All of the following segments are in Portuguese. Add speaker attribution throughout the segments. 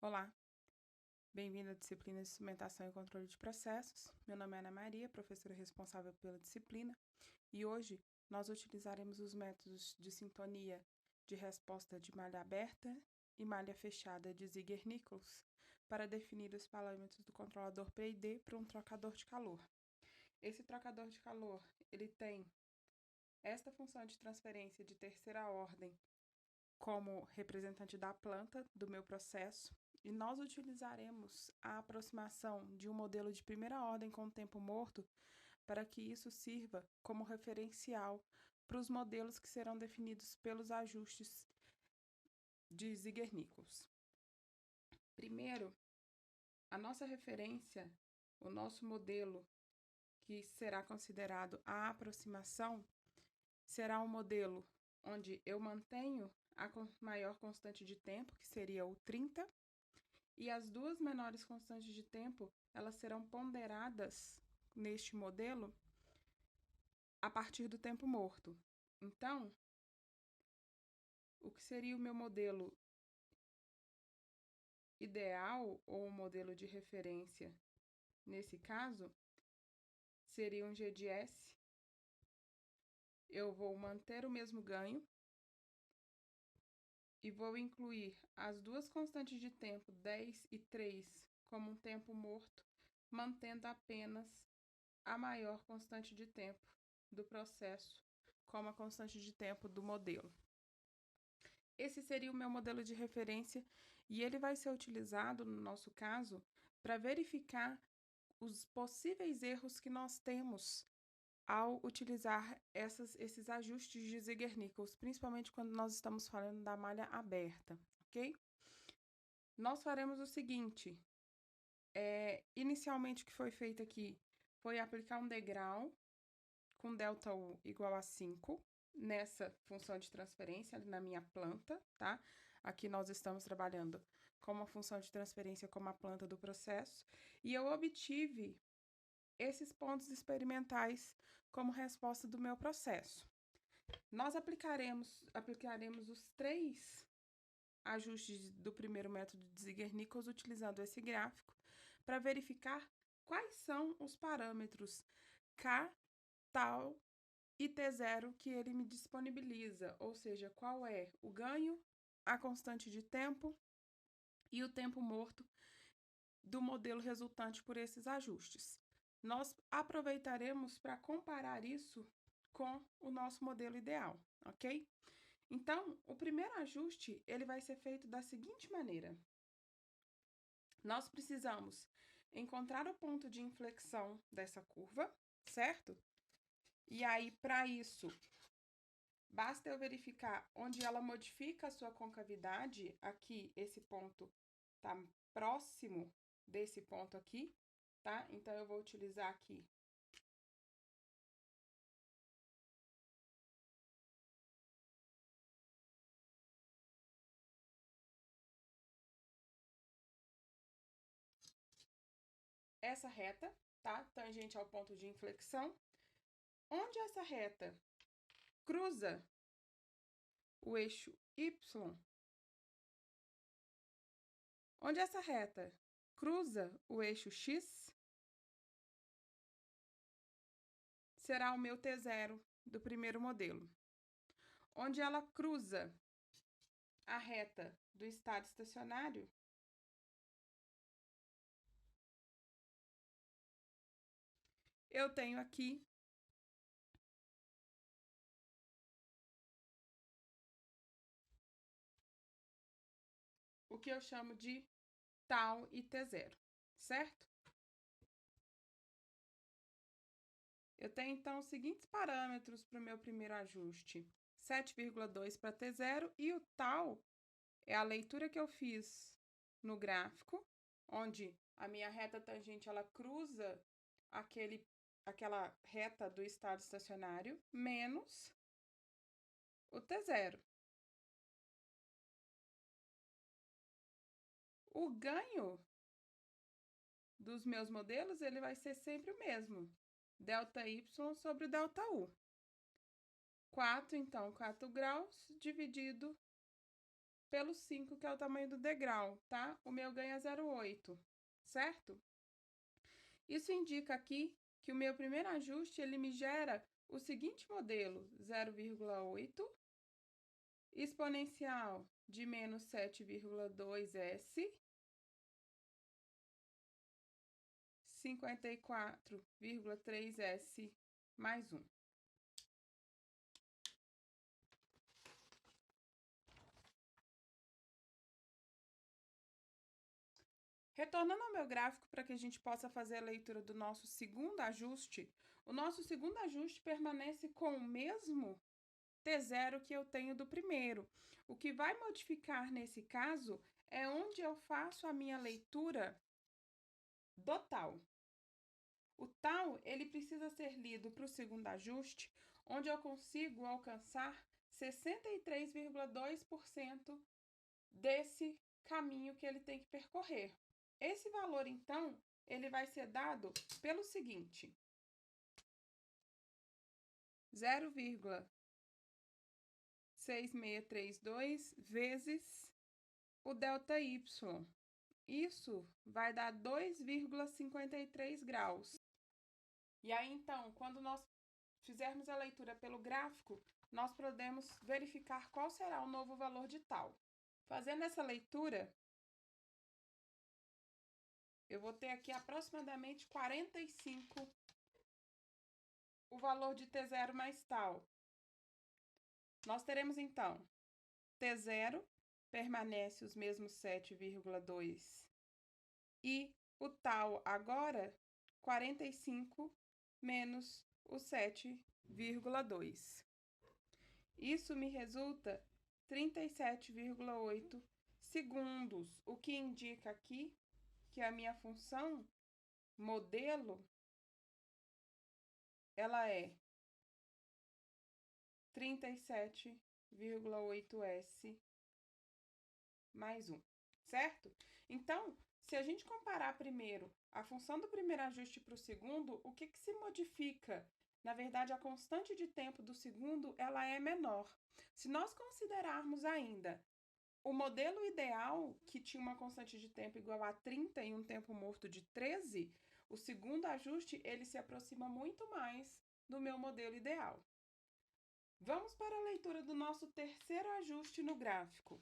Speaker 1: Olá, bem-vindo à disciplina de Instrumentação e Controle de Processos. Meu nome é Ana Maria, professora responsável pela disciplina, e hoje nós utilizaremos os métodos de sintonia de resposta de malha aberta e malha fechada de Ziegler-Nichols para definir os parâmetros do controlador PID para um trocador de calor. Esse trocador de calor, ele tem esta função de transferência de terceira ordem como representante da planta do meu processo, e nós utilizaremos a aproximação de um modelo de primeira ordem com tempo morto para que isso sirva como referencial para os modelos que serão definidos pelos ajustes de Ziegler-Nichols. Primeiro, a nossa referência, o nosso modelo que será considerado a aproximação, será um modelo onde eu mantenho a maior constante de tempo, que seria o 30, e as duas menores constantes de tempo, elas serão ponderadas neste modelo a partir do tempo morto. Então, o que seria o meu modelo ideal ou o modelo de referência nesse caso seria um G de S. Eu vou manter o mesmo ganho e vou incluir as duas constantes de tempo, 10 e 3, como um tempo morto, mantendo apenas a maior constante de tempo do processo como a constante de tempo do modelo. Esse seria o meu modelo de referência e ele vai ser utilizado, no nosso caso, para verificar os possíveis erros que nós temos ao utilizar esses ajustes de Ziegler-Nichols, principalmente quando nós estamos falando da malha aberta, ok? Nós faremos o seguinte, inicialmente o que foi feito aqui foi aplicar um degrau com ΔU igual a 5 nessa função de transferência na minha planta, tá? Aqui nós estamos trabalhando com uma função de transferência como a planta do processo, e eu obtive esses pontos experimentais como resposta do meu processo. Nós aplicaremos os 3 ajustes do primeiro método de Ziegler-Nichols utilizando esse gráfico para verificar quais são os parâmetros K, tal e T0 que ele me disponibiliza, ou seja, qual é o ganho, a constante de tempo e o tempo morto do modelo resultante por esses ajustes. Nós aproveitaremos para comparar isso com o nosso modelo ideal, ok? Então, o primeiro ajuste, ele vai ser feito da seguinte maneira. Nós precisamos encontrar o ponto de inflexão dessa curva, certo? E aí, para isso, basta eu verificar onde ela modifica a sua concavidade. Aqui, esse ponto está próximo desse ponto aqui, tá? Então, eu vou utilizar aqui essa reta, tá? Tangente ao ponto de inflexão. Onde essa reta cruza o eixo Y, onde essa reta cruza o eixo X, será o meu T0 do primeiro modelo. Onde ela cruza a reta do estado estacionário, eu tenho aqui o que eu chamo de tal e T0, certo? Eu tenho, então, os seguintes parâmetros para o meu primeiro ajuste. 7,2 para T0 e o tal é a leitura que eu fiz no gráfico, onde a minha reta tangente ela cruza aquela reta do estado estacionário, menos o T0. O ganho dos meus modelos ele vai ser sempre o mesmo, ΔY sobre o ΔU. 4, então, 4 graus dividido pelo 5, que é o tamanho do degrau, tá? O meu ganho é 0,8, certo? Isso indica aqui que o meu primeiro ajuste, ele me gera o seguinte modelo: 0,8 exponencial de menos 7,2s, 54,3s mais 1. Retornando ao meu gráfico para que a gente possa fazer a leitura do nosso segundo ajuste, o nosso segundo ajuste permanece com o mesmo T0 que eu tenho do primeiro. O que vai modificar nesse caso é onde eu faço a minha leitura do tal. O tal, ele precisa ser lido para o segundo ajuste, onde eu consigo alcançar 63,2% desse caminho que ele tem que percorrer. Esse valor, então, ele vai ser dado pelo seguinte: 0,6632 vezes o ΔY. Isso vai dar 2,53 graus. E aí, então, quando nós fizermos a leitura pelo gráfico, nós podemos verificar qual será o novo valor de tal. Fazendo essa leitura, eu vou ter aqui aproximadamente 45 o valor de T0 mais tal. Nós teremos, então, T0 permanece os mesmos 7,2 e o tal agora 45 menos o 7,2. Isso me resulta 37,8 segundos, o que indica aqui que a minha função modelo ela é 37,8s mais 1, certo? Então, se a gente comparar primeiro a função do primeiro ajuste para o segundo, o que se modifica? Na verdade, a constante de tempo do segundo, ela é menor. Se nós considerarmos ainda o modelo ideal, que tinha uma constante de tempo igual a 30 e um tempo morto de 13, o segundo ajuste, ele se aproxima muito mais do meu modelo ideal. Vamos para a leitura do nosso terceiro ajuste no gráfico.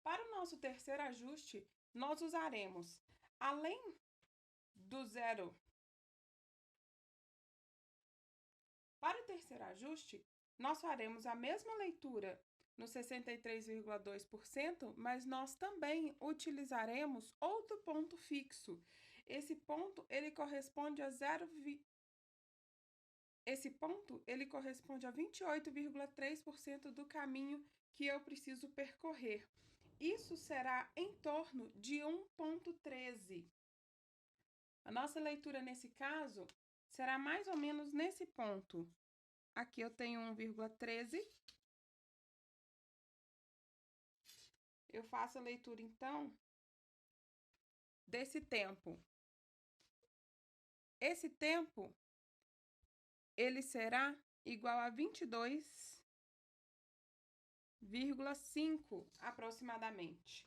Speaker 1: Para o nosso terceiro ajuste, nós usaremos, além do zero. Para o terceiro ajuste, nós faremos a mesma leitura no 63,2%, mas nós também utilizaremos outro ponto fixo. Esse ponto, ele corresponde a 28,3% do caminho que eu preciso percorrer. Isso será em torno de 1,13. A nossa leitura nesse caso será mais ou menos nesse ponto. Aqui eu tenho 1,13. Eu faço a leitura, então, desse tempo. Esse tempo, ele será igual a 22,5 aproximadamente.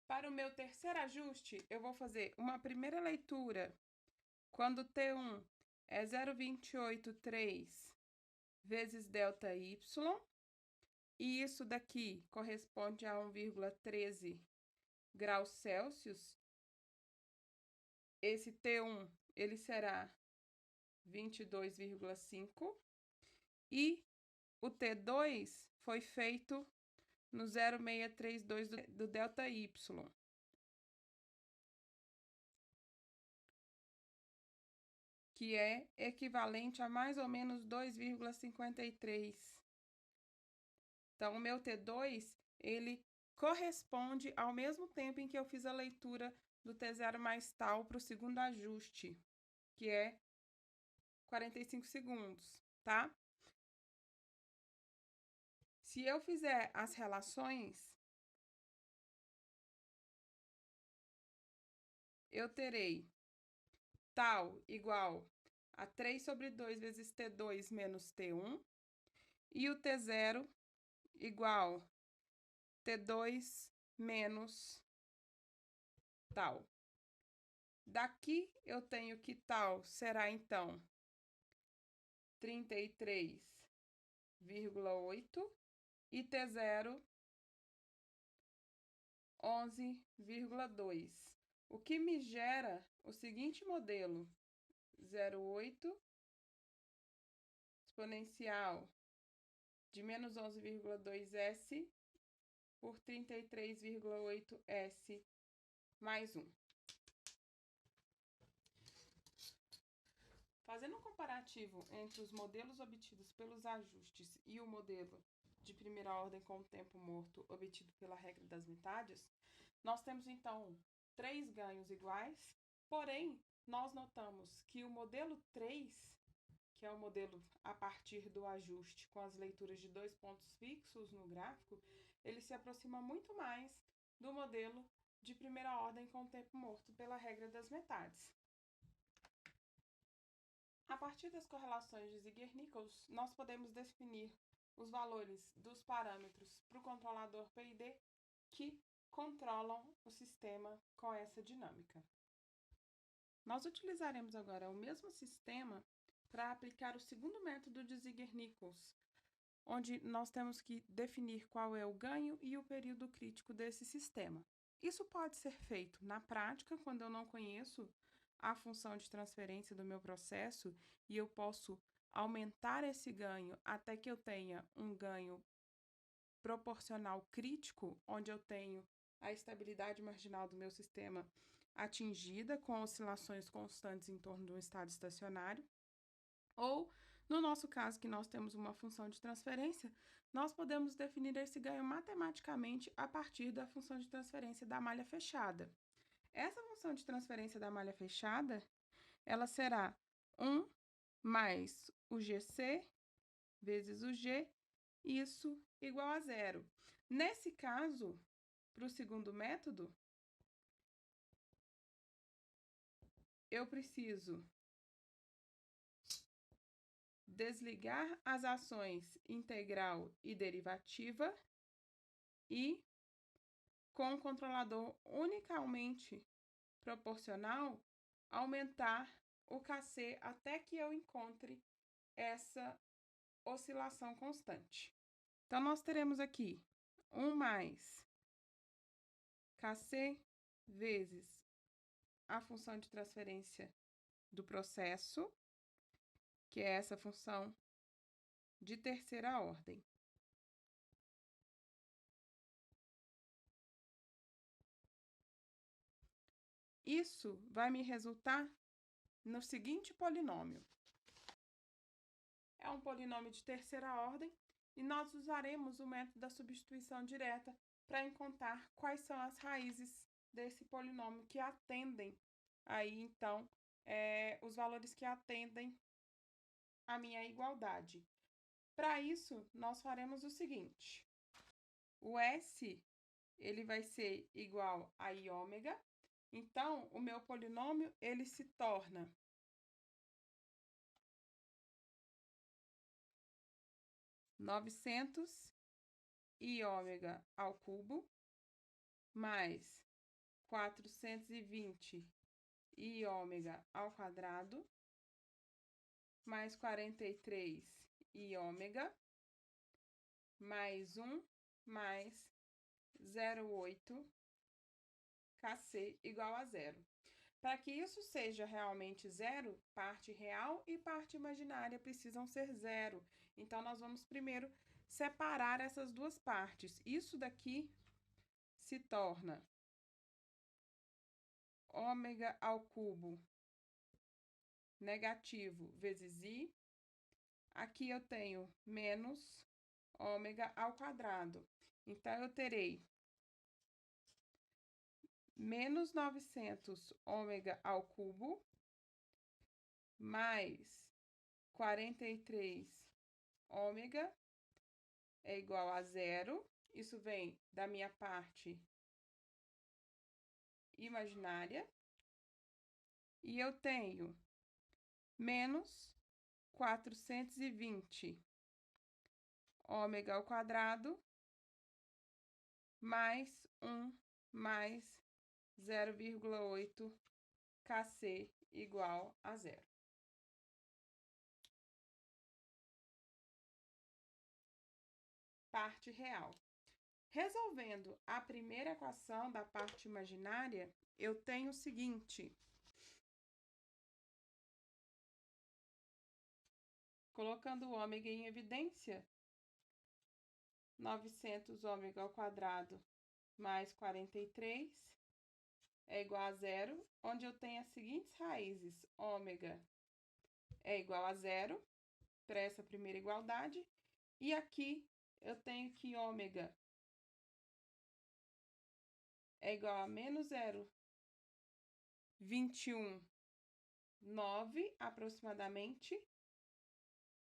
Speaker 1: Para o meu terceiro ajuste, eu vou fazer uma primeira leitura quando T1 é 0,283 vezes ΔY, e isso daqui corresponde a 1,13 graus Celsius. Esse T1, ele será 22,5, e o T2 foi feito no 0,632 do ΔY. Que é equivalente a mais ou menos 2,53. Então, o meu T2, ele corresponde ao mesmo tempo em que eu fiz a leitura do T0 mais tal para o segundo ajuste, que é 45 segundos, tá? Se eu fizer as relações, eu terei tal igual a 3/2 vezes T2 menos T1, E o T0 igual T2 menos tal. Daqui eu tenho que tal será, então, 33,8 e T0, 11,2. O que me gera o seguinte modelo: 0,8 exponencial de menos 11,2S por 33,8S mais 1. Fazendo um comparativo entre os modelos obtidos pelos ajustes e o modelo de primeira ordem com o tempo morto obtido pela regra das metades, nós temos então 3 ganhos iguais, porém, nós notamos que o modelo 3, que é o modelo a partir do ajuste com as leituras de 2 pontos fixos no gráfico, ele se aproxima muito mais do modelo de primeira ordem com o tempo morto pela regra das metades. A partir das correlações de Ziegler-Nichols, nós podemos definir os valores dos parâmetros para o controlador PID que controlam o sistema com essa dinâmica. Nós utilizaremos agora o mesmo sistema para aplicar o segundo método de Ziegler-Nichols, onde nós temos que definir qual é o ganho e o período crítico desse sistema. Isso pode ser feito na prática, quando eu não conheço a função de transferência do meu processo e eu posso aumentar esse ganho até que eu tenha um ganho proporcional crítico, onde eu tenho a estabilidade marginal do meu sistema atingida com oscilações constantes em torno de um estado estacionário. Ou, no nosso caso, que nós temos uma função de transferência, nós podemos definir esse ganho matematicamente a partir da função de transferência da malha fechada. Essa função de transferência da malha fechada, ela será 1 mais o GC vezes o G, isso igual a 0. Nesse caso, para o segundo método, eu preciso desligar as ações integral e derivativa e, com o controlador unicamente proporcional, aumentar o KC até que eu encontre essa oscilação constante. Então, nós teremos aqui 1 mais KC vezes a função de transferência do processo, que é essa função de terceira ordem. Isso vai me resultar no seguinte polinômio. É um polinômio de terceira ordem e nós usaremos o método da substituição direta para encontrar quais são as raízes desse polinômio que atendem aí, então, os valores que atendem a minha igualdade. Para isso, nós faremos o seguinte. O S, ele vai ser igual a I ômega. Então, o meu polinômio, ele se torna 900 I ômega ao cubo mais 420 I ômega ao quadrado mais 43 I ômega mais 1 mais 0,8 KC igual a 0. Para que isso seja realmente zero, parte real e parte imaginária precisam ser zero. Então, nós vamos primeiro separar essas duas partes. Isso daqui se torna ômega ao cubo negativo vezes I. Aqui eu tenho menos ômega ao quadrado. Então, eu terei menos 900 ômega ao cubo mais 43 ômega é igual a 0. Isso vem da minha parte imaginária. E eu tenho menos 420 ômega ao quadrado mais 1 mais 0,8 Kc igual a zero. Parte real. Resolvendo a primeira equação da parte imaginária, eu tenho o seguinte. Colocando o ômega em evidência, 900 ômega ao quadrado mais 43 é igual a zero, onde eu tenho as seguintes raízes. Ômega é igual a zero, para essa primeira igualdade. E aqui eu tenho que ômega é igual a menos 0,219 aproximadamente.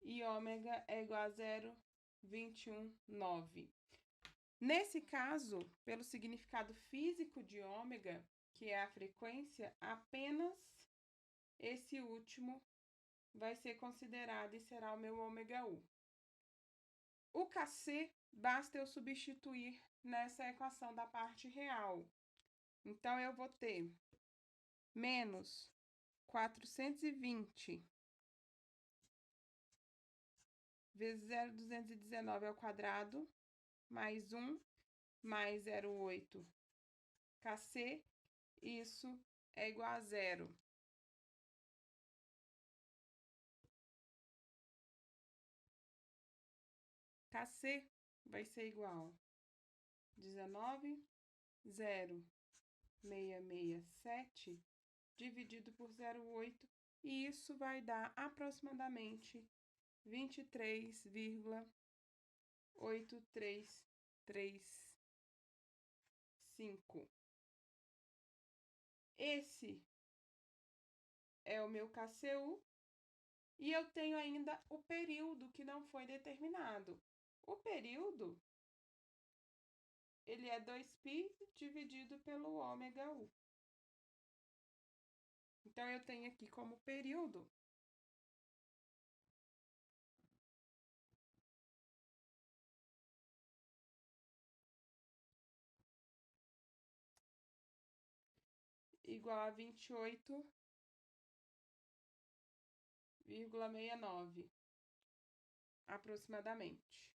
Speaker 1: E ômega é igual a 0,219. Nesse caso, pelo significado físico de ômega, que é a frequência, apenas esse último vai ser considerado e será o meu ômega U. O Kc, basta eu substituir nessa equação da parte real. Então, eu vou ter menos 420 vezes 0,219 ao quadrado, mais 1, mais 0,8 Kc, isso é igual a zero. Kc vai ser igual a 19,0667 dividido por 0,8, e isso vai dar aproximadamente 23,8335. Esse é o meu KCU, e eu tenho ainda o período que não foi determinado. O período, ele é 2π dividido pelo ômega U. Então, eu tenho aqui como período igual a 28,69, aproximadamente.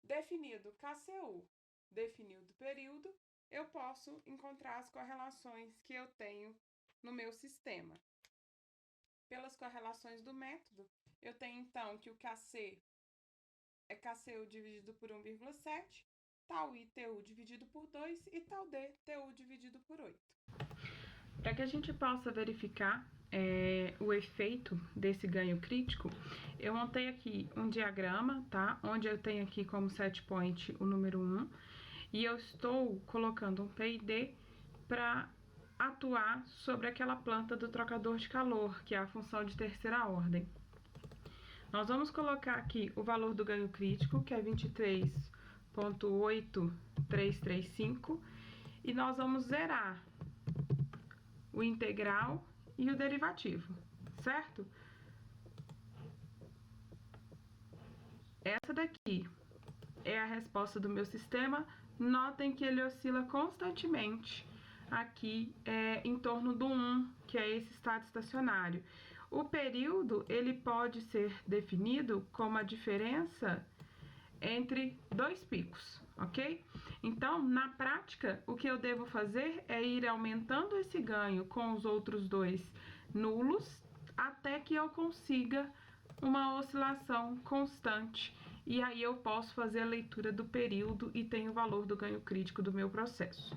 Speaker 1: Definido KCU, definido período, eu posso encontrar as correlações que eu tenho no meu sistema. Pelas correlações do método, eu tenho então que o Kc é KCU dividido por 1,7, tal ITU dividido por 2 e tal DTU dividido por 8. Para que a gente possa verificar o efeito desse ganho crítico, eu montei aqui um diagrama, tá? Onde eu tenho aqui como set point o número 1, e eu estou colocando um PID para atuar sobre aquela planta do trocador de calor, que é a função de terceira ordem. Nós vamos colocar aqui o valor do ganho crítico, que é 23,8335, e nós vamos zerar o integral e o derivativo, certo? Essa daqui é a resposta do meu sistema. Notem que ele oscila constantemente aqui em torno do 1, que é esse estado estacionário. O período, ele pode ser definido como a diferença entre dois picos, ok? Então, na prática, o que eu devo fazer é ir aumentando esse ganho com os outros dois nulos até que eu consiga uma oscilação constante, e aí eu posso fazer a leitura do período e tenho o valor do ganho crítico do meu processo.